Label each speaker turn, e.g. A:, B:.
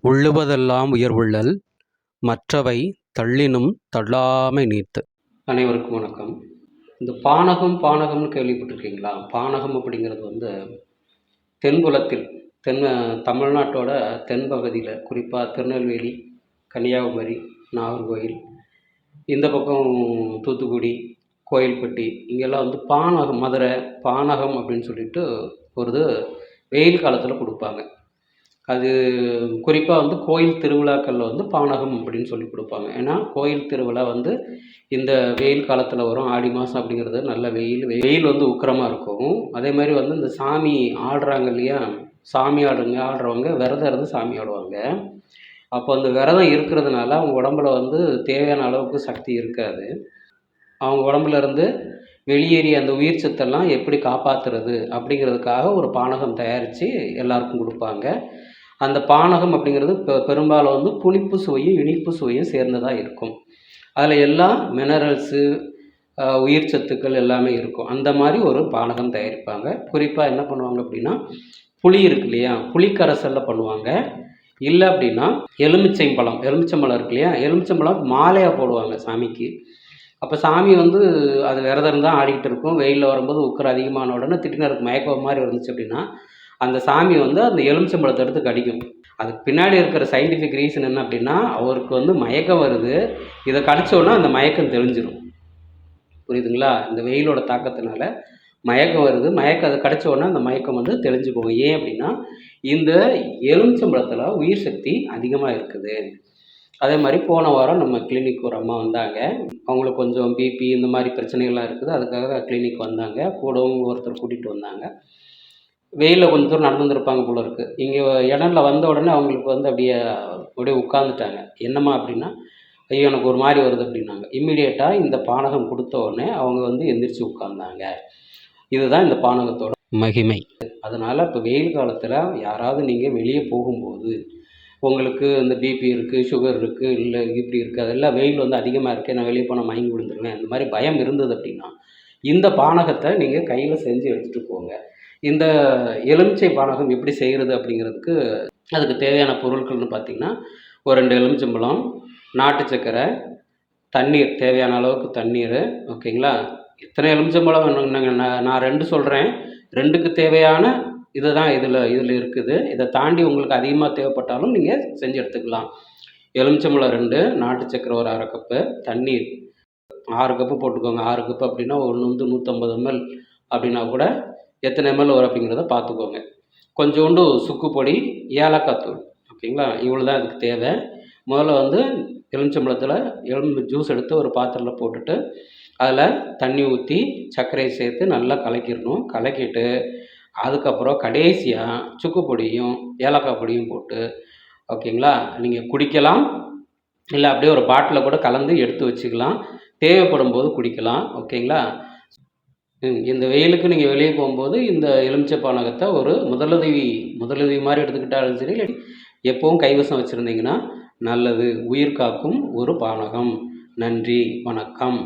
A: உள்ளுவதெல்லாம் உயர்வுள்ளல் மற்றவை தள்ளினும் தள்ளாமை நீர்த்து. அனைவருக்கும் வணக்கம். இந்த பானகம்னு கேள்விப்பட்டிருக்கீங்களா? பானகம் அப்படிங்கிறது வந்து தென்புலத்தில் தமிழ்நாட்டோட தென் பகுதியில், குறிப்பாக திருநெல்வேலி, கன்னியாகுமரி, நாகர்கோவில், இந்த பக்கம் தூத்துக்குடி, கோயில்பட்டி, இங்கெல்லாம் வந்து பானகம், மதுரை பானகம் அப்படின்னு சொல்லிட்டு ஒரு வெயில் காலத்தில் கொடுப்பாங்க. அது குறிப்பாக வந்து கோயில் திருவிழாக்களில் வந்து பானகம் அப்படின்னு சொல்லி கொடுப்பாங்க. ஏன்னா கோயில் திருவிழா வந்து இந்த வெயில் காலத்தில் வரும். ஆடி மாதம் அப்படிங்கிறது நல்ல வெயில் வந்து உக்கிரமாக இருக்கும். அதே மாதிரி வந்து இந்த சாமி ஆடுறாங்க இல்லையா, சாமி ஆடுறவங்க விரதம் இருந்து சாமி ஆடுவாங்க. அப்போ அந்த விரதம் இருக்கிறதுனால அவங்க உடம்புல வந்து தேவையான அளவுக்கு சக்தி இருக்காது. அவங்க உடம்புல இருந்து வெளியேறிய அந்த உயிர் சத்தெல்லாம் எப்படி காப்பாற்றுறது அப்படிங்கிறதுக்காக ஒரு பானகம் தயாரித்து எல்லாருக்கும் கொடுப்பாங்க. அந்த பானகம் அப்படிங்கிறது பெரும்பாலும் வந்து புளிப்பு சுவையும் இனிப்பு சுவையும் சேர்ந்ததாக இருக்கும். அதில் எல்லா மினரல்ஸு, உயிர் சத்துக்கள் எல்லாமே இருக்கும். அந்த மாதிரி ஒரு பானகம் தயாரிப்பாங்க. குறிப்பாக என்ன பண்ணுவாங்க அப்படின்னா, புளி இருக்கு இல்லையா, புளிக்கரைசலில் பண்ணுவாங்க. இல்லை அப்படின்னா எலுமிச்சம்பழம் இருக்கு இல்லையா, எலுமிச்சம்பழம் மாலையாக போடுவாங்க சாமிக்கு. அப்போ சாமி வந்து அது விரதம் தான் ஆடிக்கிட்டு இருக்கும். வெயிலில் வரும்போது உக்கரம் அதிகமான உடனே திட்டினருக்கு மயக்கம் மாதிரி இருந்துச்சு அப்படின்னா, அந்த சாமி வந்து அந்த எலுமிச்சம்பழத்தை எடுத்து கடிக்கும். அதுக்கு பின்னாடி இருக்கிற சயின்டிஃபிக் ரீசன் என்ன அப்படின்னா, அவருக்கு வந்து மயக்கம் வருது, இதை கடிச்சோன்னா அந்த மயக்கம் தெளிஞ்சிடும். புரியுதுங்களா? இந்த வெயிலோட தாக்கத்தினால மயக்கம் வருது, அதை கடிச்சோன்னா அந்த மயக்கம் வந்து தெளிஞ்சு போகும். ஏன் அப்படின்னா, இந்த எலுமிச்சம்பழத்தில் உயிர் சக்தி அதிகமாக இருக்குது. அதே மாதிரி போன வாரம் நம்ம கிளினிக் ஒரு அம்மா வந்தாங்க. அவங்களுக்கு கொஞ்சம் பிபி இந்த மாதிரி பிரச்சனைகள்லாம் இருக்குது. அதுக்காக கிளினிக் வந்தாங்க. கூடவும் ஒருத்தர் கூட்டிகிட்டு வந்தாங்க. வெயிலில் கொஞ்சம் தூரம் நடந்து வந்திருப்பாங்க போல இருக்குது. இங்கே இடம்ல வந்த உடனே அவங்களுக்கு வந்து அப்படியே உட்காந்துட்டாங்க. என்னம்மா அப்படின்னா, ஐயோ எனக்கு ஒரு மாதிரி வருது அப்படின்னாங்க. இம்மிடியேட்டாக இந்த பானகம் கொடுத்த உடனே அவங்க வந்து எந்திரிச்சு உட்கார்ந்தாங்க. இதுதான் இந்த பானகத்தோட மகிமை. அதனால் இப்போ வெயில் காலத்தில் யாராவது நீங்கள் வெளியே போகும்போது உங்களுக்கு இந்த பிபி இருக்குது, சுகர் இருக்குது, இல்லை இப்படி இருக்குது, அதெல்லாம் வெயில் வந்து அதிகமாக இருக்குது, நான் வெளியே போனால் மயங்கி விழுந்துருவேன், இந்த மாதிரி பயம் இருந்தது அப்படின்னா இந்த பானகத்தை நீங்கள் கையில் செஞ்சு எடுத்துகிட்டு போங்க. இந்த எலுமிச்சை பானகம் எப்படி செய்கிறது அப்படிங்கிறதுக்கு அதுக்கு தேவையான பொருட்கள்னு பார்த்திங்கன்னா, ஒரு 2 எலுமிச்சம்பழம், நாட்டு சர்க்கரை, தண்ணீர், தேவையான அளவுக்கு தண்ணீர். ஓகேங்களா? எத்தனை எலுமிச்சம்பழம் நான் 2 சொல்கிறேன். 2க்கு தேவையான இதுதான் இதில் இருக்குது. இதை தாண்டி உங்களுக்கு அதிகமாக தேவைப்பட்டாலும் நீங்கள் செஞ்சு எடுத்துக்கலாம். எலுமிச்சம்பழம் 2, நாட்டு சர்க்கரை ஒரு 1/2 கப்பு, தண்ணீர் 6 கப்பு போட்டுக்கோங்க. 6 கப்பு அப்படின்னா ஒன்று வந்து 150 ml அப்படின்னா கூட எத்தனை ml வரும் அப்படிங்கிறத பார்த்துக்கோங்க. கொஞ்சோண்டு சுக்கு பொடி, ஏலக்காய் தூள். ஓகேங்களா? இவ்வளோ தான் இதுக்கு தேவை. முதல்ல வந்து எலுமிச்சம்பழத்தில் எலும்பு ஜூஸ் எடுத்து ஒரு பாத்திரத்தில் போட்டுட்டு அதில் தண்ணி ஊற்றி சர்க்கரையை சேர்த்து நல்லா கலக்கிடணும். கலக்கிட்டு அதுக்கப்புறம் கடைசியாக சுக்கு பொடியும் ஏலக்காய் பொடியும் போட்டு, ஓகேங்களா, நீங்கள் குடிக்கலாம். இல்லை அப்படியே ஒரு பாட்டிலில் கூட கலந்து எடுத்து வச்சுக்கலாம். தேவைப்படும் போது குடிக்கலாம். ஓகேங்களா? இந்த வெயிலுக்கு நீங்கள் வெளியே போகும்போது இந்த எலுமிச்சை பானகத்தை ஒரு முதலுதவி மாதிரி எடுத்துக்கிட்டாலும் சரி, இல்லை எப்பவும் கைவசம் வச்சுருந்தீங்கன்னா நல்லது. உயிர் காக்கும் ஒரு பானகம். நன்றி, வணக்கம்.